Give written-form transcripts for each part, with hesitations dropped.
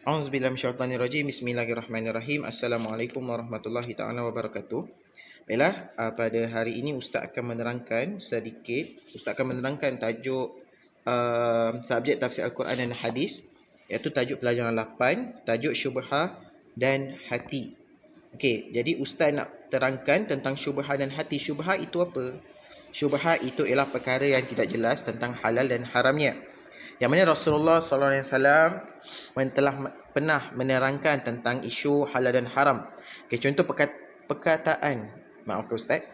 Auzubillahi minasyaitonirrajim. Bismillahirrahmanirrahim. Assalamualaikum warahmatullahi taala wabarakatuh. Baiklah, pada hari ini Ustaz akan menerangkan sedikit. Ustaz akan menerangkan tajuk subjek tafsir Al-Quran dan Hadis, iaitu tajuk pelajaran 8, tajuk syubhah dan hati. Okey, jadi Ustaz nak terangkan tentang syubhah dan hati. Syubhah itu apa? Syubhah itu ialah perkara yang tidak jelas tentang halal dan haramnya, yang mana Rasulullah SAW telah pernah menerangkan tentang isu halal dan haram. Okay, contoh perkataan, maaf Ustaz,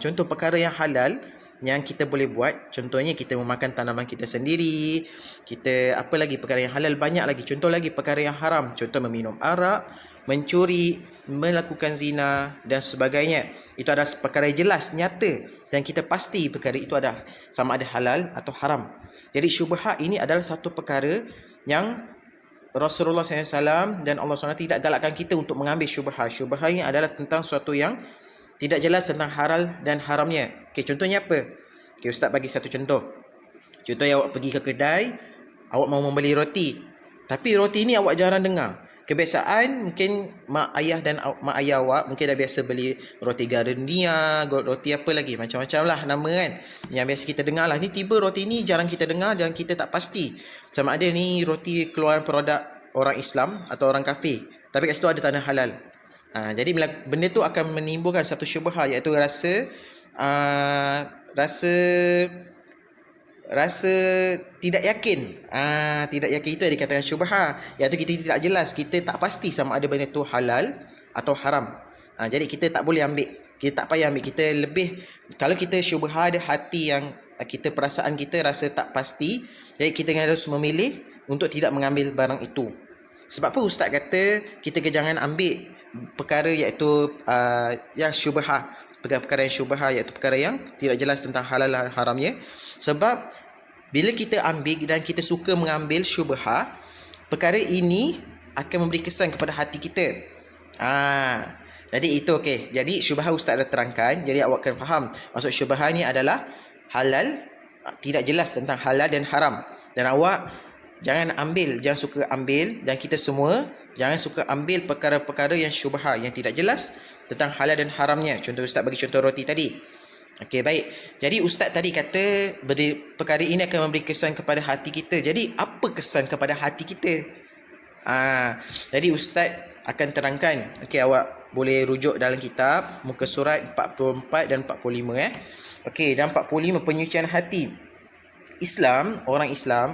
contoh perkara yang halal yang kita boleh buat, contohnya kita memakan tanaman kita sendiri, kita apa lagi perkara yang halal, banyak lagi. Contoh lagi perkara yang haram, contoh meminum arak, mencuri, melakukan zina dan sebagainya. Itu adalah perkara yang jelas, nyata, dan kita pasti perkara itu ada sama ada halal atau haram. Jadi syubhat ini adalah satu perkara yang Rasulullah SAW dan Allah SWT tidak galakkan kita untuk mengambil syubhat. Syubhat ini adalah tentang sesuatu yang tidak jelas tentang halal dan haramnya. Okey, contohnya apa? Okey, Ustaz bagi satu contoh. Contohnya awak pergi ke kedai, awak mau membeli roti, tapi roti ini awak jarang dengar. Kebiasaan mungkin mak ayah awak mungkin dah biasa beli roti gardenia, roti apa lagi, macam-macam lah nama kan, yang biasa kita dengar lah. Ni tiba roti ni jarang kita dengar dan kita tak pasti sama ada ni roti keluaran produk orang Islam atau orang kafir, tapi kat situ ada tanda halal. Jadi benda tu akan menimbulkan satu syubhat, iaitu rasa tidak yakin. Tidak yakin itu yang dikatakan syubhat, iaitu kita tidak jelas, kita tak pasti sama ada benda tu halal atau haram. Jadi kita tak boleh ambil, kita tak payah ambil. Kita lebih, kalau kita syubhat ada hati yang kita, perasaan kita rasa tak pasti, jadi kita harus memilih untuk tidak mengambil barang itu. Sebab apa Ustaz kata kita jangan ambil perkara iaitu yang syubhat, perkara yang syubhat iaitu perkara yang tidak jelas tentang halal dan haramnya. Sebab bila kita ambil dan kita suka mengambil syubhat, perkara ini akan memberi kesan kepada hati kita. Jadi itu okey. Jadi syubhat Ustaz dah terangkan, jadi awak akan faham maksud syubhat ni adalah halal, tidak jelas tentang halal dan haram. Dan awak jangan ambil, jangan suka ambil, dan kita semua jangan suka ambil perkara-perkara yang syubhat, yang tidak jelas tentang halal dan haramnya. Contoh Ustaz bagi contoh roti tadi. Okey, baik. Jadi Ustaz tadi kata perkara ini akan memberi kesan kepada hati kita. Jadi apa kesan kepada hati kita? Jadi Ustaz akan terangkan. Okey, awak boleh rujuk dalam kitab muka surat 44 dan 45 Okey, dan 45, penyucian hati. Orang Islam,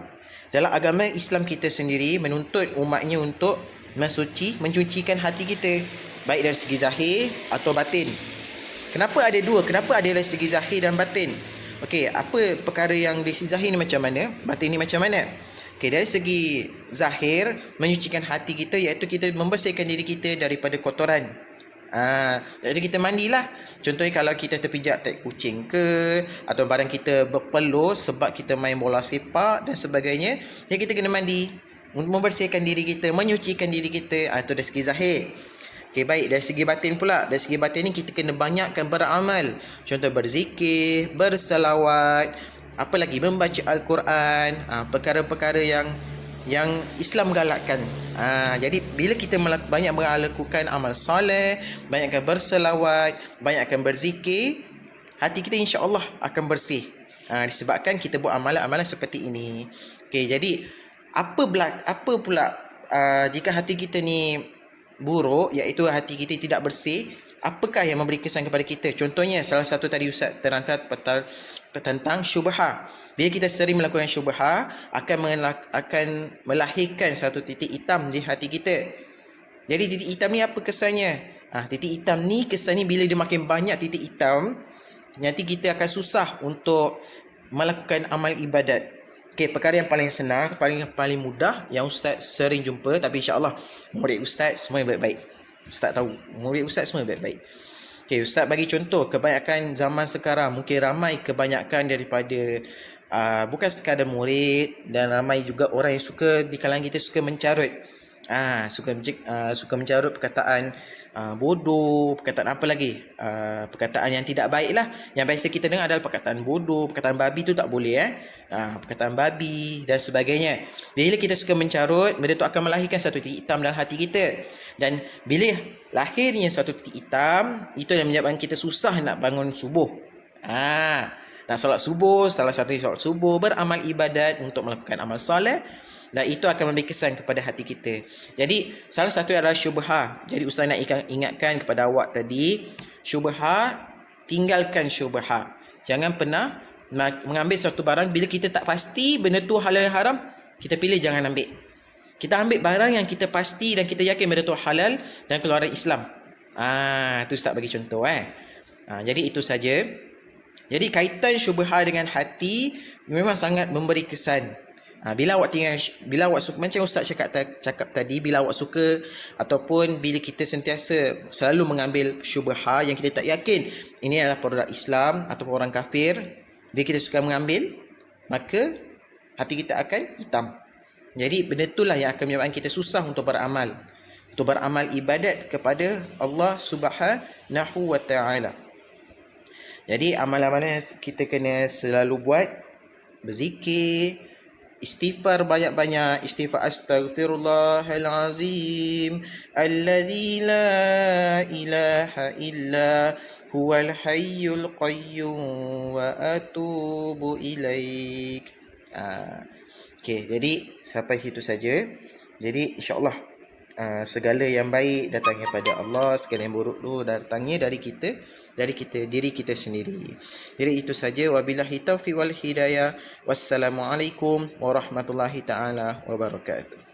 dalam agama Islam kita sendiri menuntut umatnya untuk mencucikan hati kita, baik dari segi zahir atau batin. Kenapa ada dua? Kenapa ada dari segi zahir dan batin? Okey, apa perkara yang dari segi zahir ni macam mana? Batin ni macam mana? Okey, dari segi zahir, menyucikan hati kita iaitu kita membersihkan diri kita daripada kotoran. Iaitu kita mandilah. Contohnya kalau kita terpijak tai kucing ke, atau barang kita berpeluh sebab kita main bola sepak dan sebagainya, jadi kita kena mandi untuk membersihkan diri kita, menyucikan diri kita. Itu dari segi zahir. Okey, baik. Dari segi batin pula, dari segi batin ni kita kena banyakkan beramal. Contoh berzikir, bersalawat, apa lagi, membaca Al-Quran, perkara-perkara yang Islam galakkan. Jadi bila kita banyak melakukan amal soleh, banyakkan bersalawat, banyakkan berzikir, hati kita insya-Allah akan bersih. Disebabkan kita buat amalan-amalan seperti ini. Okey, jadi apa pula jika hati kita ni buruk, iaitu hati kita tidak bersih, apakah yang memberi kesan kepada kita? Contohnya salah satu tadi Ustaz terangkan tentang syubhat. Bila kita sering melakukan syubhat, akan melahirkan satu titik hitam di hati kita. Jadi titik hitam ni apa kesannya? Titik hitam ni kesannya bila dia makin banyak titik hitam, nanti kita akan susah untuk melakukan amal ibadat. Okey, perkara yang paling senang, paling mudah yang Ustaz sering jumpa, tapi insya-Allah murid Ustaz semua baik-baik. Ustaz tahu, murid Ustaz semua baik-baik. Okey, Ustaz bagi contoh, kebanyakan zaman sekarang, mungkin ramai kebanyakan daripada bukan sekadar murid, dan ramai juga orang yang suka di kalangan kita suka mencarut. Suka mencarut perkataan bodoh, perkataan apa lagi? Perkataan yang tidak baik lah. Yang biasa kita dengar adalah perkataan bodoh, perkataan babi tu tak boleh perkataan babi dan sebagainya. Bila kita suka mencarut, benda tu akan melahirkan satu titik hitam dalam hati kita. Dan bila lahirnya satu titik hitam, itu yang menyebabkan kita susah nak bangun subuh. Nak solat subuh, salah satu solat subuh, beramal ibadat untuk melakukan amal soleh, dan itu akan memberi kesan kepada hati kita. Jadi salah satu adalah syubhah. Jadi Ustaz nak ingatkan kepada awak tadi, syubhah, tinggalkan syubhah. Jangan pernah mengambil satu barang bila kita tak pasti benda tu halal dan haram, kita pilih jangan ambil. Kita ambil barang yang kita pasti dan kita yakin benda tu halal dan keluaran Islam. Itu Ustaz bagi contoh. Jadi itu saja. Jadi kaitan syubhah dengan hati memang sangat memberi kesan. Bila awak suka, macam Ustaz cakap tadi, bila awak suka ataupun bila kita sentiasa selalu mengambil syubhah yang kita tak yakin ini adalah produk Islam ataupun orang kafir, bila kita suka mengambil, maka hati kita akan hitam. Jadi benda itulah yang akan menyebabkan kita susah untuk beramal, ibadat kepada Allah Subhanahu wa taala. Jadi amalan-amalan yang kita kena selalu buat, berzikir, istighfar banyak-banyak, istighfar astaghfirullahalazim allazi la ilaha illa huwal hayyul qayyum wa atubu ilaik. Okey, jadi sampai situ saja. Jadi insya-Allah segala yang baik datangnya pada Allah, segala yang buruk tu datangnya dari diri kita sendiri. Jadi itu saja, wabillahi taufiq wal hidayah. Wassalamualaikum warahmatullahi taala wabarakatuh.